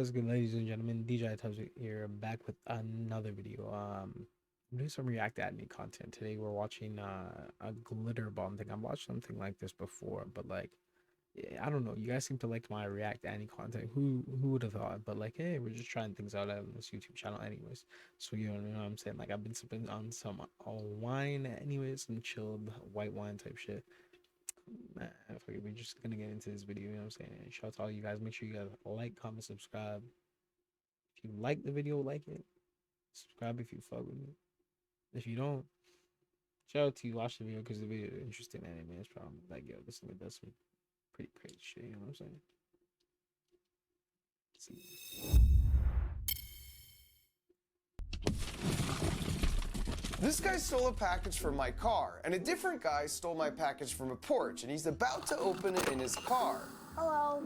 What's good, ladies and gentlemen? DJ iTubz here, back with another video. I'm doing some React anime content today. We're watching a glitter bomb thing. I've watched something like this before, but like, yeah, I don't know. You guys seem to like my React anime content. Who would have thought? But like, hey, we're just trying things out on this YouTube channel, anyways. So you know what I'm saying? Like, I've been sipping on some wine, anyways, some chilled white wine type shit. Nah, fuck it, we're just gonna get into this video, you know what I'm saying? Shout out to all you guys. Make sure you guys like, comment, subscribe. If you like the video, like it. Subscribe if you fuck with me. If you don't, shout out to you, watch the video because the video is interesting anime. It's probably like, yo, this nigga does some pretty crazy shit, you know what I'm saying? Let's see. This guy stole a package from my car, and a different guy stole my package from a porch, and he's about to open it in his car. Hello.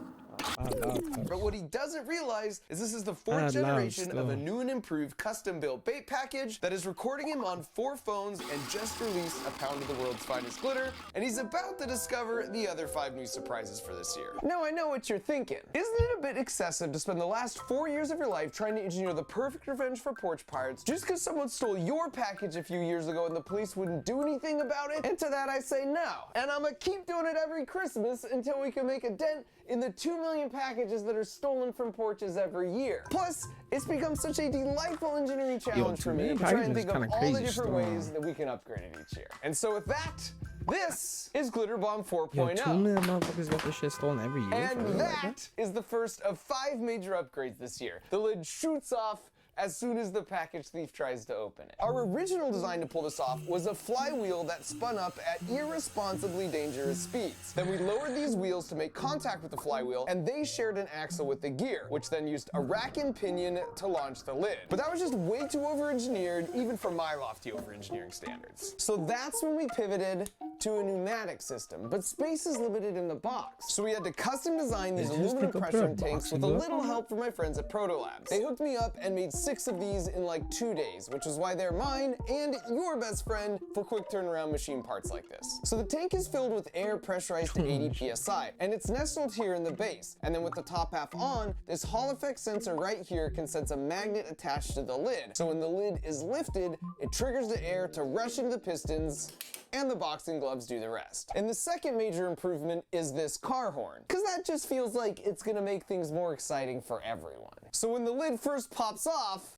But what he doesn't realize is this is the fourth generation of a new and improved custom-built bait package that is recording him on 4 phones and just released a pound of the world's finest glitter, and he's about to discover the other 5 new surprises for this year. Now I know what you're thinking. Isn't it a bit excessive to spend the last 4 years of your life trying to engineer the perfect revenge for porch pirates just because someone stole your package a few years ago and the police wouldn't do anything about it? And to that I say no. And I'm gonna keep doing it every Christmas until we can make a dent in the 2 million packages that are stolen from porches every year. Plus, it's become such a delightful engineering challenge for me to try and think of all the different ways that we can upgrade it each year. And so with that, this is Glitter Bomb 4.0. Yo, 2 million motherfuckers got this shit stolen every year. And that is the first of 5 major upgrades this year. The lid shoots off as soon as the package thief tries to open it. Our original design to pull this off was a flywheel that spun up at irresponsibly dangerous speeds. Then we lowered these wheels to make contact with the flywheel, and they shared an axle with the gear, which then used a rack and pinion to launch the lid. But that was just way too over-engineered, even for my lofty over-engineering standards. So that's when we pivoted to a pneumatic system, but space is limited in the box. So we had to custom design these aluminum pressure tanks with a little help from my friends at Protolabs. They hooked me up and made 6 of these in like 2 days, which is why they're mine and your best friend for quick turnaround machine parts like this. So the tank is filled with air pressurized to 80 psi, and it's nestled here in the base. And then with the top half on, this Hall effect sensor right here can sense a magnet attached to the lid. So when the lid is lifted, it triggers the air to rush into the pistons, and the boxing gloves do the rest. And the second major improvement is this car horn, because that just feels like it's gonna make things more exciting for everyone. So when the lid first pops off,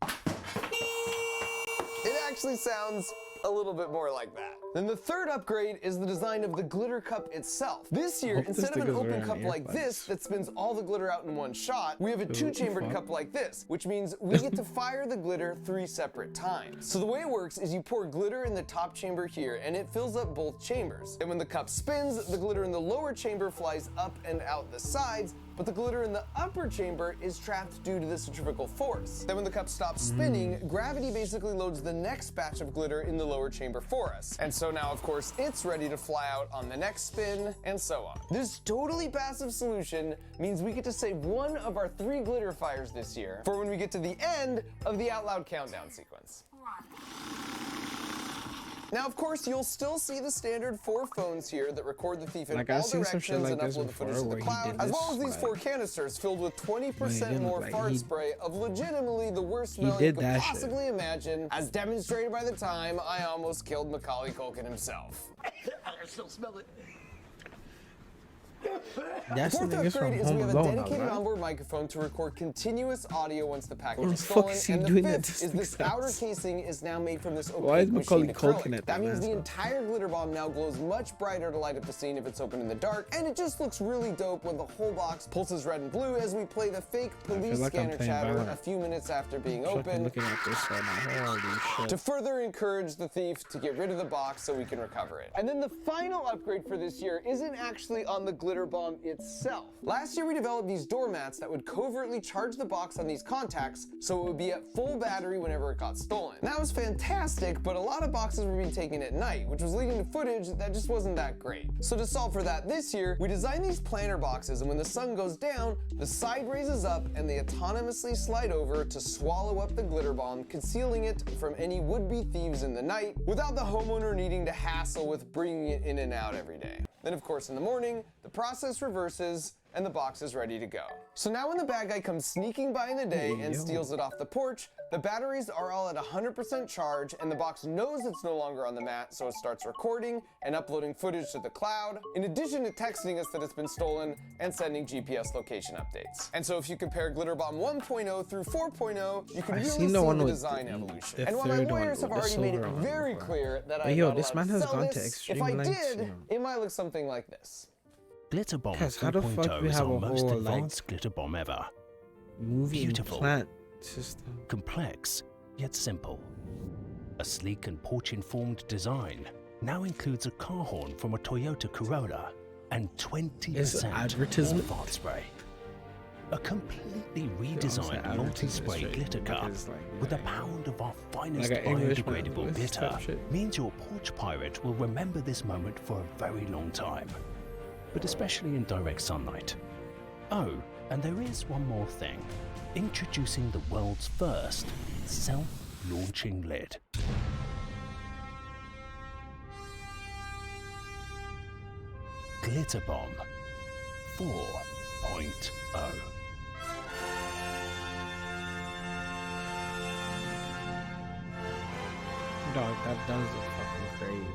it actually sounds a little bit more like that. Then the third upgrade is the design of the glitter cup itself. This year, instead of an open cup like this that spins all the glitter out in one shot, we have a 2-chambered cup like this, which means we get to fire the glitter 3 separate times. So the way it works is you pour glitter in the top chamber here, and it fills up both chambers. And when the cup spins, the glitter in the lower chamber flies up and out the sides, but the glitter in the upper chamber is trapped due to the centrifugal force. Then when the cup stops spinning, gravity basically loads the next batch of glitter in the lower chamber for us. And so now, of course, it's ready to fly out on the next spin, and so on. This totally passive solution means we get to save 1 of our 3 glitter fires this year for when we get to the end of the Out Loud countdown sequence. Now, of course, you'll still see the standard 4 phones here that record the thief in all directions and upload the footage to the cloud, as well as these 4 canisters filled with 20% more fart spray of legitimately the worst smell you could possibly imagine, as demonstrated by the time I almost killed Macaulay Culkin himself. I still smell it. That's Fourth upgrade is we have a dedicated onboard microphone to record continuous audio once the package is stolen, and the 5th is this outer casing is now made from this opaque machined acrylic. That means the entire glitter bomb now glows much brighter to light up the scene if it's open in the dark, and it just looks really dope when the whole box pulses red and blue as we play the fake police scanner chatter a few minutes after being opened, to further encourage the thief to get rid of the box so we can recover it. And then the final upgrade for this year isn't actually on the glitter bomb itself. Last year we developed these doormats that would covertly charge the box on these contacts so it would be at full battery whenever it got stolen. That was fantastic, but a lot of boxes were being taken at night, which was leading to footage that just wasn't that great. So to solve for that this year, we designed these planter boxes, and when the sun goes down, the side raises up and they autonomously slide over to swallow up the glitter bomb, concealing it from any would-be thieves in the night without the homeowner needing to hassle with bringing it in and out every day. Then of course in the morning, the process reverses and the box is ready to go. So now when the bad guy comes sneaking by in the day and steals it off the porch, the batteries are all at 100% charge and the box knows it's no longer on the mat, so it starts recording and uploading footage to the cloud, in addition to texting us that it's been stolen and sending GPS location updates. And so if you compare Glitter Bomb 1.0 through 4.0, you can really see the design evolution. And while my lawyers have already made it very clear that I'm not allowed to sell this, if I did, it might look something like this. Glitter Bomb how the fuck 4.0 we is have our a most whole, advanced glitter bomb ever. moving Beautiful. plant system? Complex, yet simple. A sleek and porch-informed design now includes a car horn from a Toyota Corolla and 20% advertisement? fart spray. A completely redesigned multi-spray glitter cup with a pound of our finest Like an English biodegradable man, this type glitter of shit. means your porch pirate will remember this moment for a very long time, but especially in direct sunlight. Oh, and there is one more thing. Introducing the world's first self-launching lid. Glitter Bomb 4.0. Dog, that does look fucking crazy.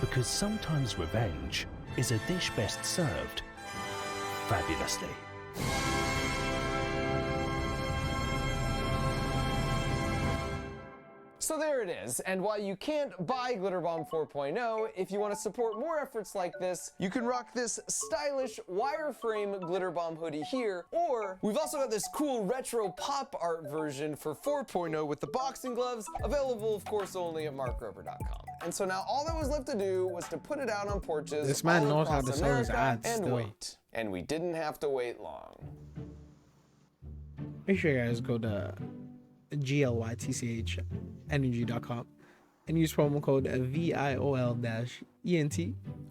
Because sometimes revenge is a dish best served fabulously. So there it is, and while you can't buy Glitter Bomb 4.0, if you want to support more efforts like this, you can rock this stylish wireframe Glitter Bomb hoodie here, or we've also got this cool retro pop art version for 4.0 with the boxing gloves, available of course only at markrober.com. And so now all that was left to do was to put it out on porches This man all knows how across to sell his America ads and still. wait. And we didn't have to wait long. Make sure you guys go to glytchenergy.com and use promo code VIOL-ENT.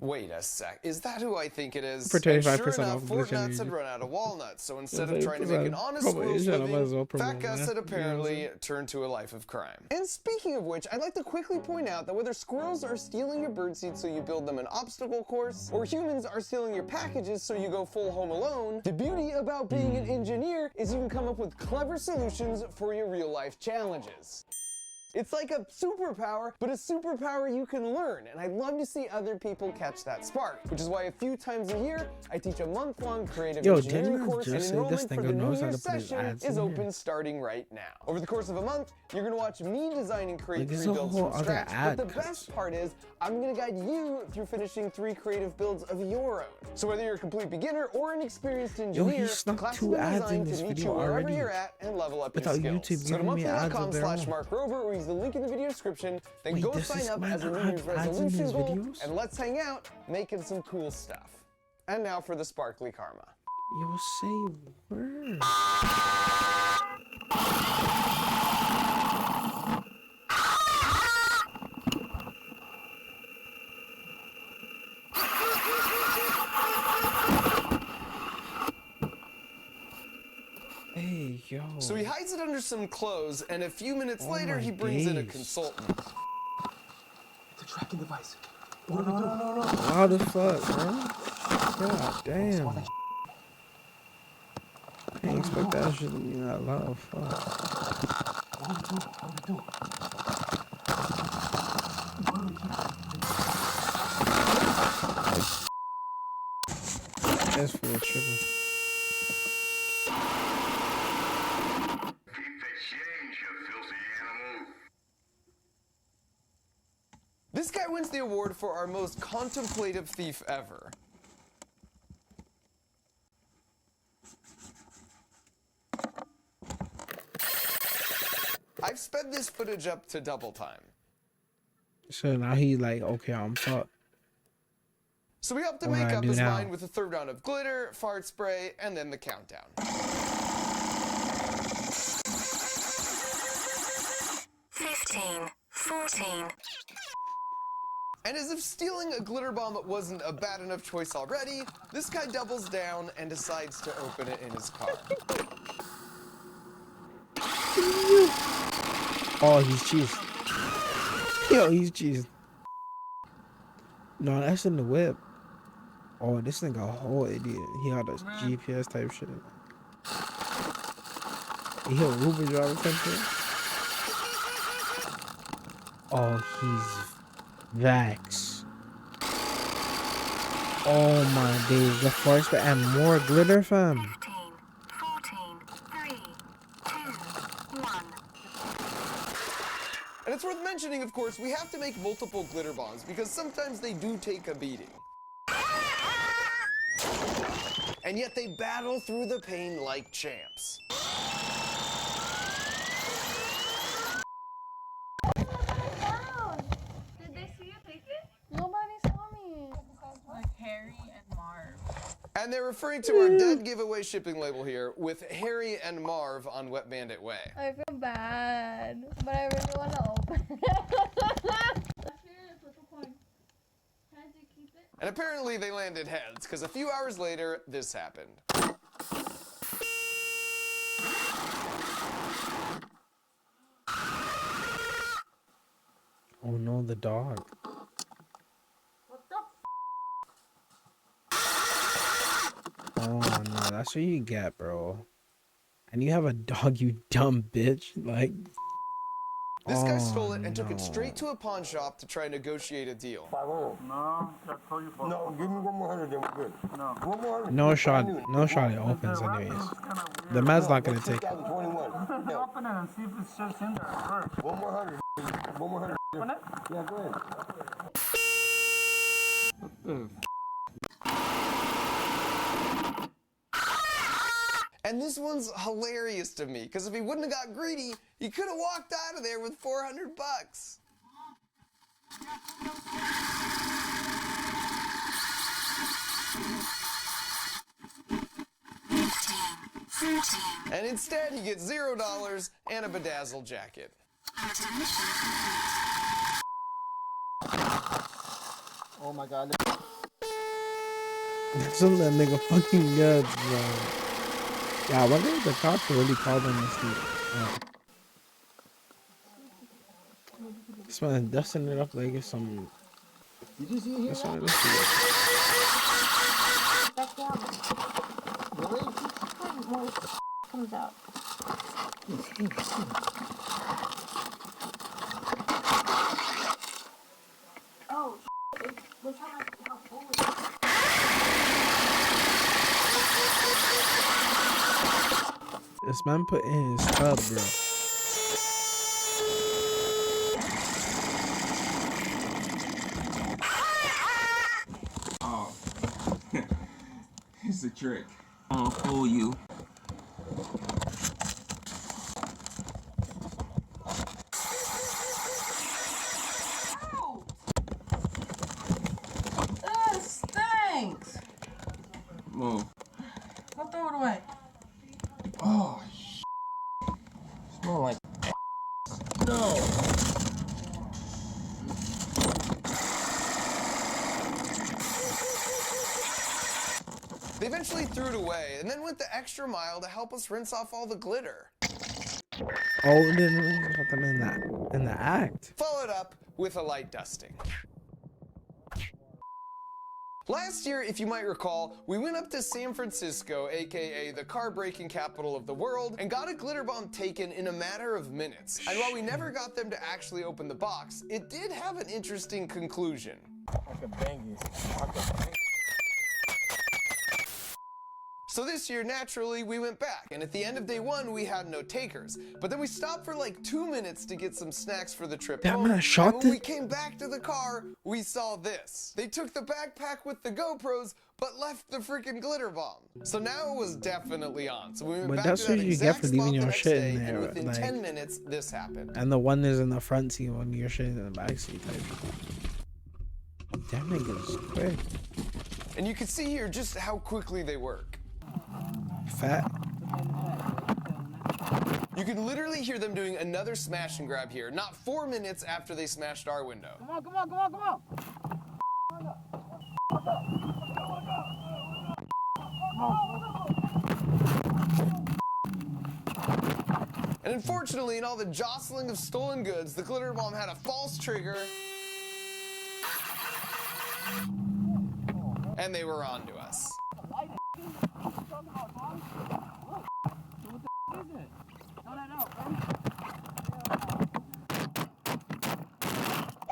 Wait a sec, is that who I think it is? For 25% And sure off enough, of Fort Glitch Nuts Energy. had run out of walnuts, so instead Yeah, of trying to make an honest squirrel's I might as well living, promote Fat Gus that. had apparently turned to a life of crime. And speaking of which, I'd like to quickly point out that whether squirrels are stealing your birdseed so you build them an obstacle course, or humans are stealing your packages so you go full Home Alone, the beauty about being an engineer is you can come up with clever solutions for your real-life challenges. It's like a superpower, but a superpower you can learn, and I'd love to see other people catch that spark, which is why a few times a year, I teach a month-long creative engineering didn't I course, and just say enrollment this for nigga the New knows how Year's to put his session ads is in open here? starting right now. Over the course of a month, you're gonna watch me design and create There's 3 a builds whole from other scratch, ad but the cuts. best part is, I'm gonna guide you through finishing 3 creative builds of your own. So whether you're a complete beginner or an experienced engineer, snuck class 2 will be ads in designed this to meet video you wherever already. you're at and level up Without your skills. YouTube So go to giving me ads of their own. monthly.com/markrover or use the link in the video description, then Wait, go this sign is up man as a New had Year's ads in resolution his goal, videos? and let's hang out making some cool stuff. And now for the sparkly karma. Yo, say word. Hey, yo. So he hides it under some clothes, and a few minutes Oh later my he brings in a days. consultant. It's a tracking device. What do we do? How the fuck, bro? God damn. I didn't expect that shit to be that loud. Fuck. What do we do? That's full tripping. Keep the change, you filthy animal. This guy wins the award for our most contemplative thief ever. I've sped this footage up to double time. So now he like, okay, I'm fucked. So we hope to What make do I up do his now? mind with a third round of glitter, fart spray, and then the countdown. 15, 14. And as if stealing a glitter bomb wasn't a bad enough choice already, this guy doubles down and decides to open it in his car. Oh, he's cheese. Yo, he's cheese. No, that's in the whip. Oh, this nigga a whole idiot. He had a GPS type shit. He a Uber driver type shit. Oh, he's Vax. Oh my days, the first and more glitter, fam. 15, 14, 3, 2, 1. And it's worth mentioning, of course, we have to make multiple glitter bombs because sometimes they do take a beating. And yet they battle through the pain like champs. Did they see you take it? Nobody saw me. Like Harry and Marv. And they're referring to our dead giveaway shipping label here with Harry and Marv on Wet Bandit Way. I feel bad, but I really want to open it. And apparently they landed heads, because a few hours later, this happened. Oh no, the dog. What the Oh no, that's what you get, bro. And you have a dog, you dumb bitch. Like, This guy stole it and took it straight to a pawn shop to try and negotiate a deal. 500. No, that's all you for. No, give me 100, then we're good. No. 100. no shot it opens anyways. The man's not gonna take it. 2021. Yeah. Open it and see if it's just in there first. 100. 100. Open it? Yeah, go ahead. What the And this one's hilarious to me, because if he wouldn't have got greedy, he could have walked out of there with 400 bucks. And instead, he gets $0 and a bedazzled jacket. Oh my God. That's on that nigga fucking guts, bro. Yeah, I wonder if the cops really called on this dude. This man dusting it up like it's some. Did you see it here? This one, let's see Back down. More comes out. Oh, look how full it is. This man put in his tub, bro. Oh, it's a trick. I'll fool you. That stinks. Move. I'll throw it away. Oh, smell like no. They eventually threw it away, and then went the extra mile to help us rinse off all the glitter. Oh, didn't put them in the act. Followed up with a light dusting. Last year, if you might recall, we went up to San Francisco, aka the car breaking capital of the world, and got a glitter bomb taken in a matter of minutes. And while we never got them to actually open the box, it did have an interesting conclusion. I can bang you. So this year, naturally, we went back, and at the end of day one, we had no takers. But then we stopped for like 2 minutes to get some snacks for the trip That home, man shot and when this- we came back to the car, we saw this. They took the backpack with the GoPros, but left the freaking glitter bomb. So now it was definitely on. So we went But back that's to that what you get exact for spot leaving the your next shit day, in and there, within like- 10 minutes, this happened. And the one is in the front seat when your shit is in the back seat type. That nigga's quick. And you can see here just how quickly they work. Fat. You can literally hear them doing another smash and grab here, not 4 minutes after they smashed our window. Come on, come on, come on, come on. And unfortunately, in all the jostling of stolen goods, the glitter bomb had a false trigger. And they were on to us.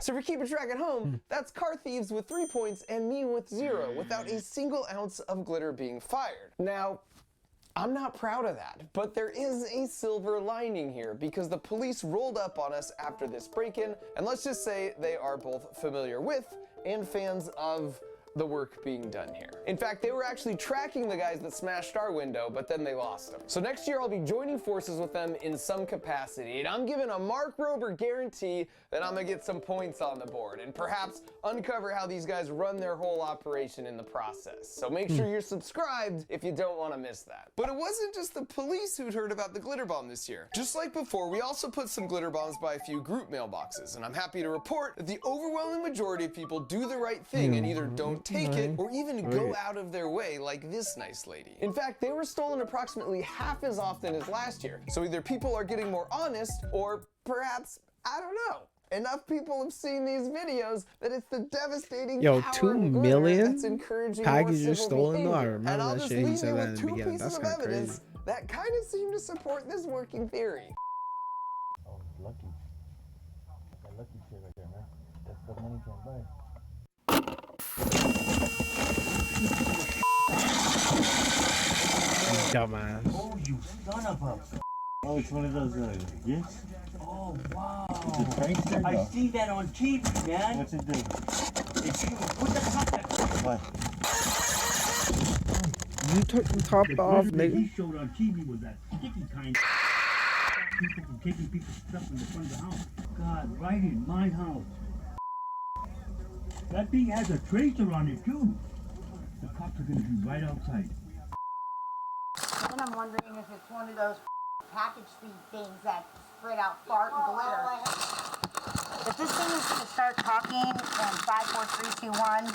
So for keeping track at home, that's Car Thieves with 3 points and me with 0, without a single ounce of glitter being fired. Now, I'm not proud of that, but there is a silver lining here because the police rolled up on us after this break-in, and let's just say they are both familiar with and fans of the work being done here. In fact, they were actually tracking the guys that smashed our window, but then they lost them. So next year I'll be joining forces with them in some capacity, and I'm giving a Mark Rober guarantee that I'm gonna get some points on the board and perhaps uncover how these guys run their whole operation in the process. So make sure you're subscribed if you don't want to miss that. But it wasn't just the police who'd heard about the glitter bomb this year. Just like before, we also put some glitter bombs by a few group mailboxes, and I'm happy to report that the overwhelming majority of people do the right thing and either don't take it or even go out of their way like this nice lady. In fact, they were stolen approximately half as often as last year. So either people are getting more honest or perhaps, I don't know, enough people have seen these videos that it's the devastating power 2 of glitter million that's encouraging packages more civil stolen. No, I behavior. remember And I'll that just shit. He leave said you that in with the 2 beginning. pieces That's of kind of evidence crazy. that kind of seem to support this working theory. Oh, lucky. That lucky shit right there, man. That's the money can't buy. Dumbass. Oh, you son of a... Oh, it's one of those gifts? Oh, wow. The prankster? I see that on TV, man. What's it do? It's you. Put the contact. What? You took the top The off, glitter that nigga. he showed on TV was that sticky kind. People from taking people's stuff in the front of the house. God, right in my house. That thing has a tracer on it, too. The cops are gonna be right outside. And I'm wondering if it's one of those package speed things that spread out fart and glitter. If this thing is going to start talking in 5, 4, 3, 2, 1.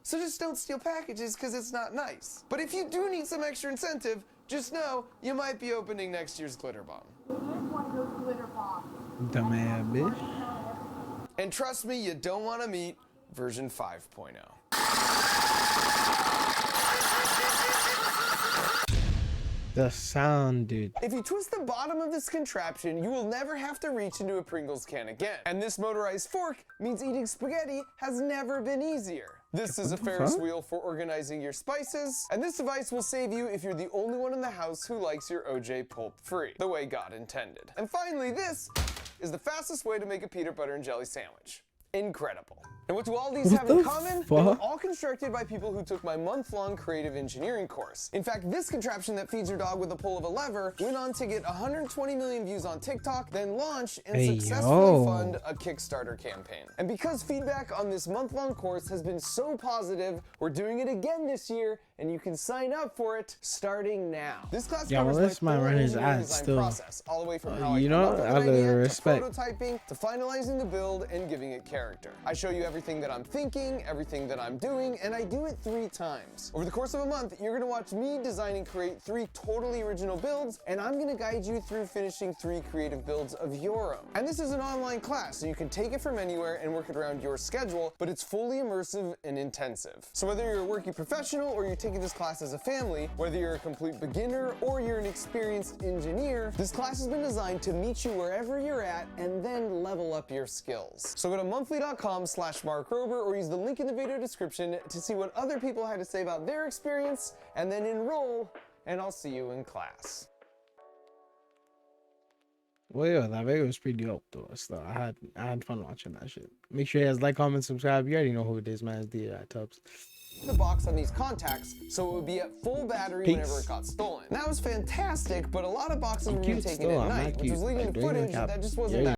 So just don't steal packages because it's not nice. But if you do need some extra incentive, just know you might be opening next year's glitter bomb. It is one of those glitter bombs. Dumbass bitch. And trust me, you don't want to meet version 5.0. The sound, dude. If you twist the bottom of this contraption, you will never have to reach into a Pringles can again. And this motorized fork means eating spaghetti has never been easier. This is a Ferris wheel for organizing your spices, and this device will save you if you're the only one in the house who likes your OJ pulp-free, the way God intended. And finally, this is the fastest way to make a peanut butter and jelly sandwich. Incredible. And what do all these have in common? They were all constructed by people who took my month-long creative engineering course. In fact, this contraption that feeds your dog with the pull of a lever went on to get 120 million views on TikTok, then launch and successfully fund a Kickstarter campaign. And because feedback on this month-long course has been so positive, we're doing it again this year, and you can sign up for it starting now. This class covers my full engineering design process, all the way from how I come up with an idea, to prototyping, to finalizing the build and giving it character. I show you everything that I'm thinking, everything that I'm doing, and I do it 3 times. Over the course of a month, you're gonna watch me design and create 3 totally original builds, and I'm gonna guide you through finishing 3 creative builds of your own. And this is an online class, so you can take it from anywhere and work it around your schedule, but it's fully immersive and intensive. So whether you're a working professional or you're taking this class as a family, whether you're a complete beginner or you're an experienced engineer, this class has been designed to meet you wherever you're at and then level up your skills. So go to monthly.com/MarkRober or use the link in the video description to see what other people had to say about their experience, and then enroll, and I'll see you in class. Well, yeah, that video was pretty dope though. So I had fun watching that shit. Make sure you guys like, comment, subscribe. You already know who it is, man. It's the iTubz. The box on these contacts so it would be at full battery whenever it got stolen. That was fantastic, but a lot of boxes were being taken at night, which was leading to footage that just wasn't that